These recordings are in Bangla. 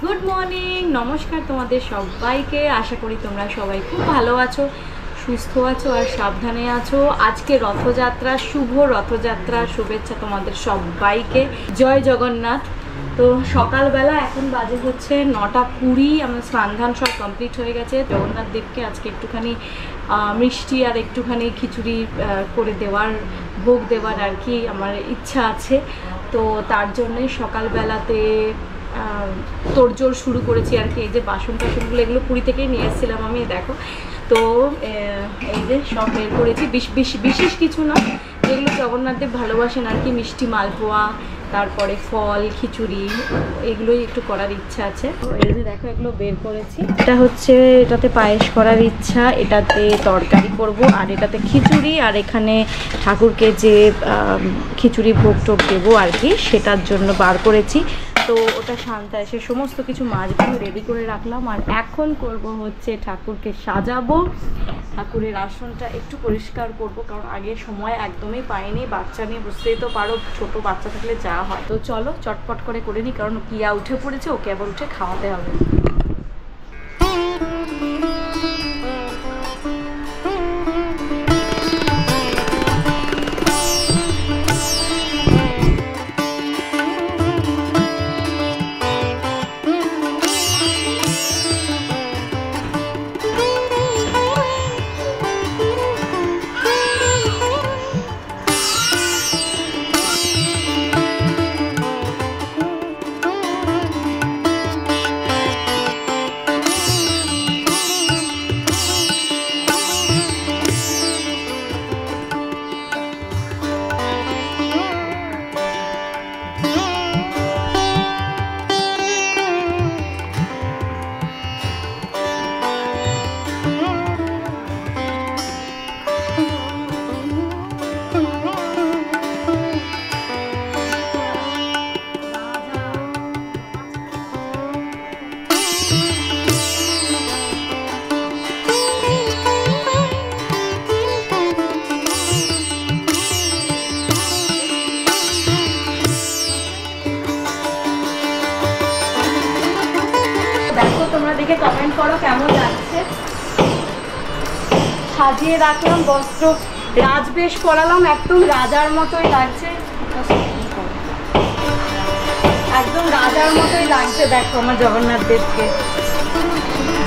গুড মর্নিং, নমস্কার তোমাদের সবাইকে। আশা করি তোমরা সবাই খুব ভালো আছো, সুস্থ আছো আর সাবধানে আছো। আজকে রথযাত্রা, শুভ রথযাত্রা, শুভেচ্ছা তোমাদের সবাইকে। জয় জগন্নাথ। তো সকালবেলা এখন বাজে হচ্ছে 9:20। আমার স্নান সব কমপ্লিট হয়ে গেছে। জগন্নাথ দেবকে আজকে একটুখানি মিষ্টি আর একটুখানি খিচুড়ি করে দেওয়ার, ভোগ দেওয়ার আর কি আমার ইচ্ছা আছে। তো তার জন্যে সকালবেলাতে তোড়জোড় শুরু করেছি আর কি। এই যে বাসন টাসনগুলো, এগুলো পুরী থেকেই নিয়ে এসেছিলাম আমি, দেখো। তো এই যে সব বের করেছি, বিশেষ কিছু না, যেগুলো জগন্নাথদেব ভালোবাসেন আর কি। মিষ্টি, মালপোয়া, তারপরে ফল, খিচুড়ি, এগুলোই একটু করার ইচ্ছা আছে। তো এই যে দেখো এগুলো বের করেছি। এটা হচ্ছে, এটাতে পায়েস করার ইচ্ছা, এটাতে তরকারি করব, আর এটাতে খিচুড়ি, আর এখানে ঠাকুরকে যে খিচুড়ি ভোগ টোগ দেবো আর কি, সেটার জন্য বার করেছি। তো ওটা শান্তা এসে সমস্ত কিছু মাছগুলো রেডি করে রাখলাম। আর এখন করব হচ্ছে ঠাকুরকে সাজাবো, ঠাকুরের আসনটা একটু পরিষ্কার করব, কারণ আগে সময় একদমই পাইনি। বাচ্চা নিয়ে বুঝতেই তো পারো, ছোট বাচ্চা থাকলে যা হয়। তো চলো চটপট করে নিই, কারণ কিয়া উঠে পড়েছে, ওকে আবার উঠে খাওয়াতে হবে। তোমরা দেখে কমেন্ট করো কেমন লাগছে। সাজিয়ে রাখলাম বস্ত্র, রাজবেশ পরালাম, একদম রাজার মতোই লাগছে, একদম রাজার মতোই লাগছে। দেখো আমার জগন্নাথ দেবকে।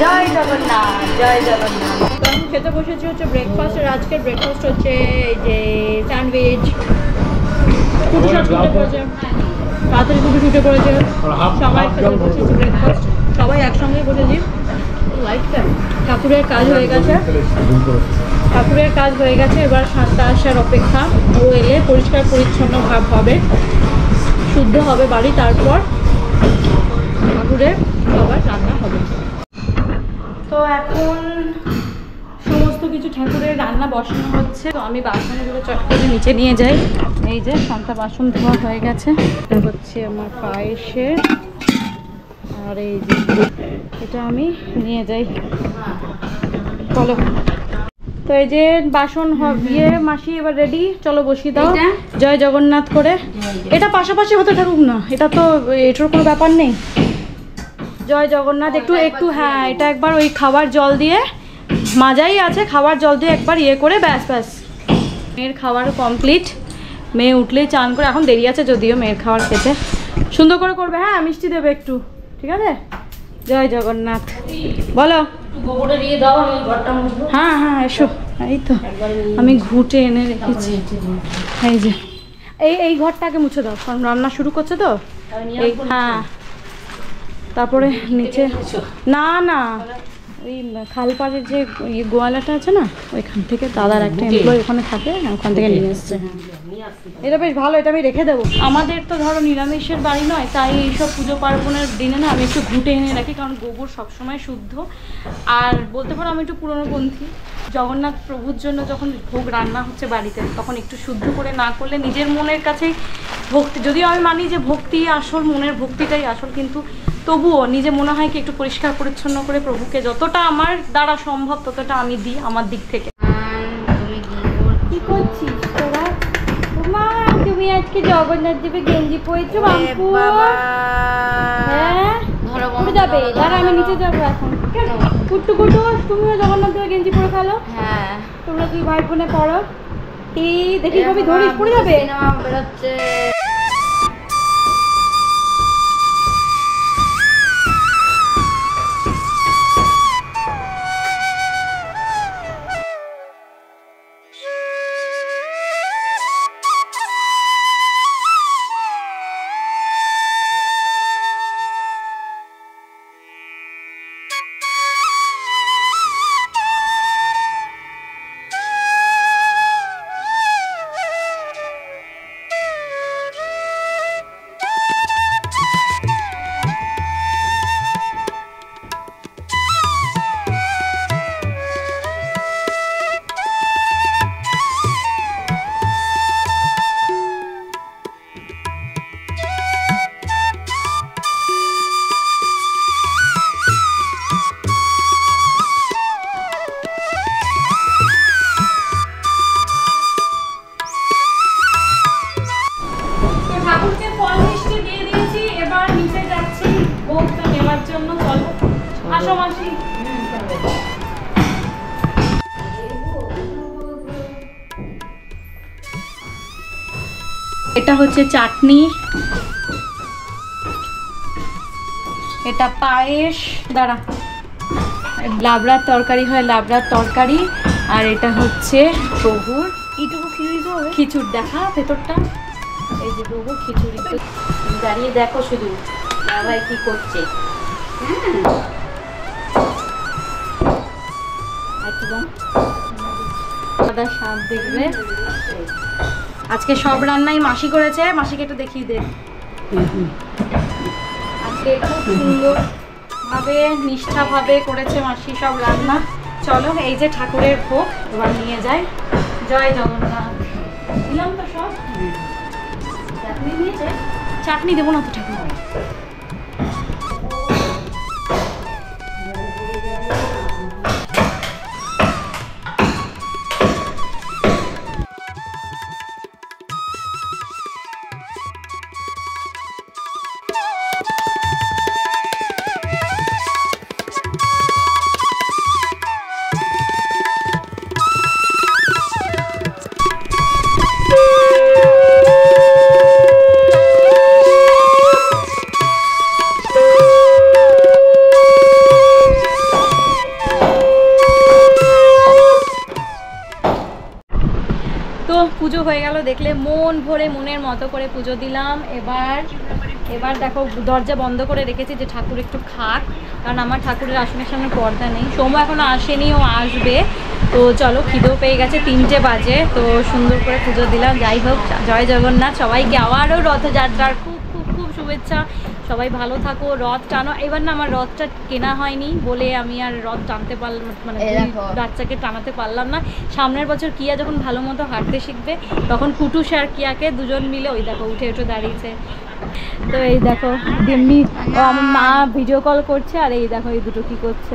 জয় জগন্নাথ, জয় জগন্নাথ। আমি খেতে বসেছি হচ্ছে ব্রেকফাস্ট। আজকের ব্রেকফাস্ট হচ্ছে এই যে স্যান্ডউইচ, তাড়াতাড়ি ছুটে করেছে, সবাই খেতে বসেছি ব্রেকফাস্ট, সবাই একসঙ্গে বসেছি। ঠাকুরের কাজ হয়ে গেছে, ঠাকুরের কাজ হয়ে গেছে। এবার শান্তা আসার অপেক্ষা। ও এলে পরিষ্কার পরিচ্ছন্ন ভাব হবে, শুদ্ধ হবে বাড়ি, তারপর ঠাকুরের আবার রান্না হবে। তো এখন সমস্ত কিছু ঠাকুরের রান্না বসানো হচ্ছে। তো আমি বাসনগুলো চট করে নিচে নিয়ে যাই। এই যে শান্তা বাসন ধোয়া হয়ে গেছে। এটা হচ্ছে আমার পায়েসের, আর এই যে এটা আমি নিয়ে যাই। চলো, তো এই যে বাসন দিয়ে মাসি এবার রেডি, চলো বসিয়ে দাও জয় জগন্নাথ করে। এটা পাশাপাশি হতে থাকুক না, এটা তো এটার কোনো ব্যাপার নেই। জয় জগন্নাথ একটু হ্যাঁ, এটা একবার ওই খাবার জল দিয়ে, মাজাই আছে, খাবার জল দিয়ে একবার ইয়ে করে ব্যাস। মেয়ের খাবার কমপ্লিট, মেয়ে উঠলেই চান করে, এখন দেরি আছে যদিও মেয়ের খাবার খেতে। সুন্দর করে করবে, হ্যাঁ মিষ্টি দেবে একটু, ঠিক আছে। জয় জগন্নাথ বলো। হ্যাঁ হ্যাঁ এসো। এই তো আমি ঘুটে এনে রেখেছি। এই যে এই ঘরটাকে মুছে দাও, কারণ রান্না শুরু করছে তো। এই হ্যাঁ, তারপরে নিচে না ওই খালপাড়ের যে গোয়ালাটা আছে না, ওইখান থেকে দাদার একটা এমপ্লয়ি ওখানে থাকে, ওখান থেকে নিয়ে এসছে। এটা বেশ ভালো, এটা আমি রেখে দেবো। আমাদের তো ধরো নিরামিষের বাড়ি নয়, তাই এইসব পুজো পার্বণের দিনে না আমি একটু ঘুটে এনে রাখি, কারণ গোবর সবসময় শুদ্ধ। আর বলতে পারো আমি একটু পুরনোপন্থী। জগন্নাথ প্রভুর জন্য যখন ভোগ রান্না হচ্ছে বাড়িতে, তখন একটু শুদ্ধ করে না করলে নিজের মনের কাছেই ভক্তি, যদিও আমি মানি যে ভক্তি আসল, মনের ভক্তিটাই আসল, কিন্তু তবুও নিজে মনে হয় কি একটু পরিষ্কার পরিচ্ছন্ন করে প্রভুকে যতটা আমার দ্বারা সম্ভব ততটা আমি দিই আমার দিক থেকে। কি করছিস তোরা? মা তুমি আজকে জগন্নাথ দেবের গেঞ্জি পরেছো? বাবা হ্যাঁ, কবে যাবে? দাঁড়া আমি নিচে যাবো এখন। কেন? কুট্টু কুট্টু তুমিও জগন্নাথ দেবের গেঞ্জি পরে ফেলো। হ্যাঁ তোমরা দুই ভাই বোনে পড়ো। এই দেখি কবি ধরিস পড়ে যাবে। সিনেমা বেরোচ্ছে। এটা হচ্ছে চাটনি, এটা পায়েস, দাঁড়া লাবড়ার তরকারি হয় লাবড়ার তরকারি, আর এটা হচ্ছে প্রভুর খিচুড়ি। দেখা ভেতরটা, এই যে প্রভুর খিচুড়ি। দাঁড়িয়ে দেখো শুধু বাবাই কি করছে। দেখবে আজকে সব রান্নাই মাসি করেছে, মাসিকে একটু দেখিয়ে দে। আজকে খুব সুন্দর ভাবে নিষ্ঠা ভাবে করেছে মাসি সব রান্না। চলো এই যে ঠাকুরের ভোগ এবার নিয়ে যাই। জয় জগন্নাথ। দিলাম তো সব। চাটনি দিয়েছে, চাটনি দেবো না তো ঠাকুর। পুজো হয়ে গেল, দেখলে মন ভরে মনের মতো করে পুজো দিলাম। এবার দেখো দরজা বন্ধ করে রেখেছি যে ঠাকুর একটু খাক, কারণ আমার ঠাকুরের আসনের সামনে পর্দা নেই। সোমু এখনো আসেনি, ও আসবে। তো চলো খিদেও পেয়ে গেছে, 3টে বাজে। তো সুন্দর করে পুজো দিলাম। যাই হোক, জয় জগন্নাথ। সবাইকে আবারও রথযাত্রার খুব খুব খুব শুভেচ্ছা। সবাই ভালো থাকো, রথ টানো। এবার না আমার রথটা কেনা হয়নি বলে আমি আর রথ টানতে পারলাম, মানে বাচ্চাকে টানাতে পারলাম না। সামনের বছর কিয়া যখন ভালো মতো হাঁটতে শিখবে তখন কুটুস আর কিয়াকে দুজন মিলে, ওই দেখো উঠে উঠে দাঁড়িয়েছে। তো এই দেখো দিম্মি, আমার মা ভিডিও কল করছে, আর এই দেখো এই দুটো কি করছে।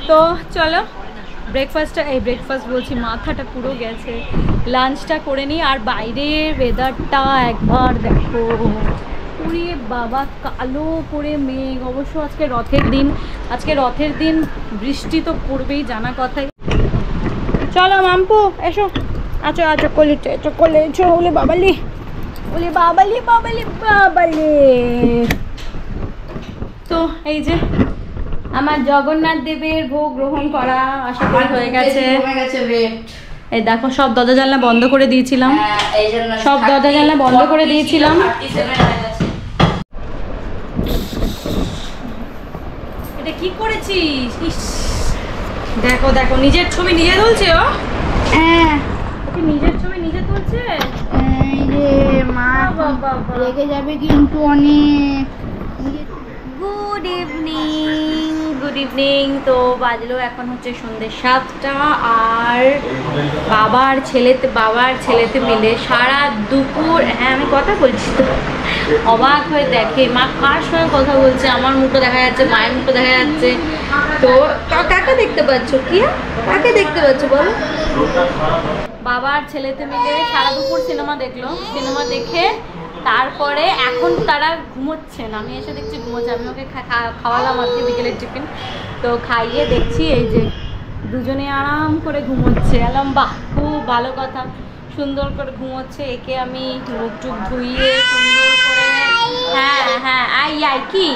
তো চলো ব্রেকফাস্ট বলছি, মাথাটা পুরো গেছে। লাঞ্চটা করে নিই। আর বাইরের ওয়েদারটা একবার দেখো, পুরে বাবা কালো করে মেঘ। অবশ্য আজকে রথের দিন বৃষ্টি তো পড়বেই, জানা কথাই। চলো মাম্পু এসো, আচ্ছা কোলে এসো। ওলে বাবালি তো এই যে আমার জগন্নাথ দেবের ভোগ গ্রহণ করা আশা করি হয়ে গেছে। এই দেখো সব দরজা জানলা বন্ধ করে দিয়েছিলাম, এটা কি করেছিস? দেখো নিজের ছবি নিজে তুলছে। ও হ্যাঁ, নিজের ছবি নিজে তুলছে। মা রেগে যাবে কিন্তু অনেক। Good evening. তো বাজলো এখন হচ্ছে সন্ধ্যে 7টা। আর বাবার ছেলেতে মিলে সারা দুপুর, হ্যাঁ আমি কথা বলছি তো, অবাক হয়ে দেখে মা কার সঙ্গে কথা বলছে। আমার মুখও দেখা যাচ্ছে, মায়ের মুখও দেখা যাচ্ছে। তো কাকে দেখতে পাচ্ছ? কি কাকে দেখতে পাচ্ছ বলো? বাবার ছেলেতে মিলে সারা দুপুর সিনেমা দেখলো। সিনেমা দেখে তারপরে এখন তারা ঘুমোচ্ছেন, আমি এসে দেখছি ঘুমোচ্ছে। আমি ওকে খাওয়ালাম আজকে বিকেলের টিফিন, তো খাইয়ে দেখছি এই যে দুজনে আরাম করে ঘুমোচ্ছে। এলাম বাহ, খুব ভালো কথা, সুন্দর করে ঘুমোচ্ছে। একে আমি মুখ টুক ধুইয়ে সুন্দর করে, হ্যাঁ হ্যাঁ আই আই কি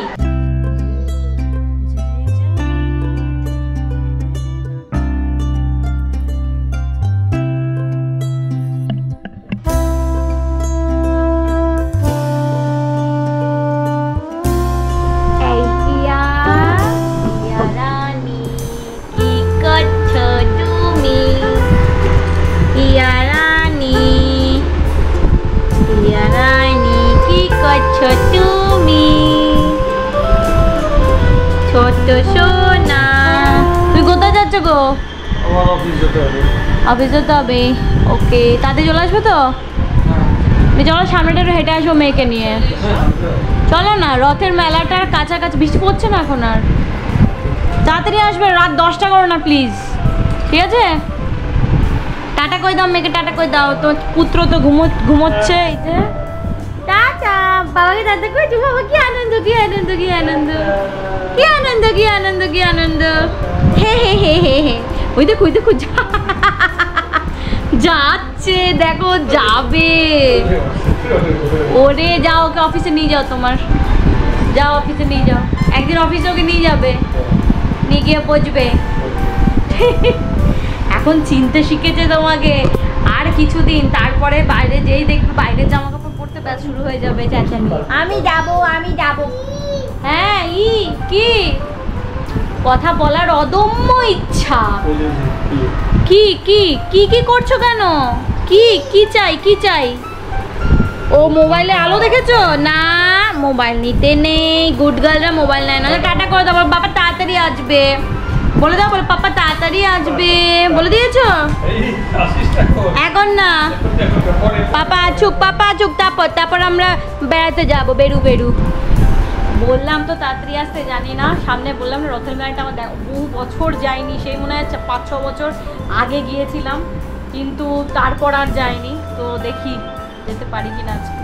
তুমি ছোট্ট সোনা। তুই কোথায় যাচ্ছ গো? অফিস যেতে হবে। ওকে, তাতে চলে আসবে তো? চলো সামনেটা একটু হেঁটে আসবো মেয়েকে নিয়ে। চলো না, রথের মেলাটার কাছাকাছি। বৃষ্টি পড়ছে না এখন আর, তাড়াতাড়ি আসবে। রাত 10টা করো না প্লিজ, ঠিক আছে? টাটা কই দাও মেয়েকে, টাটা কই দাও। তোমার পুত্র তো ঘুমোচ্ছে। এই যে টাটা, বাবাকে টাটা কইছি। বাবা কি আনন্দ, কি আনন্দ, কি আনন্দ, কি আনন্দ, কি আনন্দ, কি আনন্দ। হে হে হে হে হে। ওই দেখো, ওই দেখো যাচ্ছে, দেখো যাবে। ওরে যাও, ওকে অফিসে নিয়ে যাও। তোমার যাও, অফিসে নিয়ে যাও। একদিন অফিসে ওকে নিয়ে যাবে, নিয়ে গিয়ে পৌঁছবে। এখন চিনতে শিখেছে তোমাকে, আর কিছুদিন তারপরে বাইরে যেই দেখবে বাইরের জামা কাপড় পরতে ব্যাস শুরু হয়ে যাবে চেঁচানি। আমি যাব, আমি যাব। হ্যাঁ কি কথা বলার অদম্য ইচ্ছা। কি কি কি কি করছো কেন? কি কি চাই, কি চাই? ও মোবাইলে আলো দেখেছো না? মোবাইল নিতে নেই, গুড গার্লরা মোবাইল নেয় না। টাটা করে দাও, বাবা তাড়াতাড়ি আসবে বলে দাও। বলে পাপা তাড়াতাড়ি আসবে বলে দিয়েছো? এখন না, পাপা চুপ, পাপা চুপ। তারপর আমরা বেড়াতে যাব, বেরু বেরু। বললাম তো তাড়াতাড়ি আসতে, জানি না। সামনে বললাম না রথের মেলাটা আমার বহু বছর যাইনি, সেই মনে হয় 5-6 বছর আগে গিয়েছিলাম, কিন্তু তারপর আর যাইনি। তো দেখি যেতে পারি কিনা আজকে।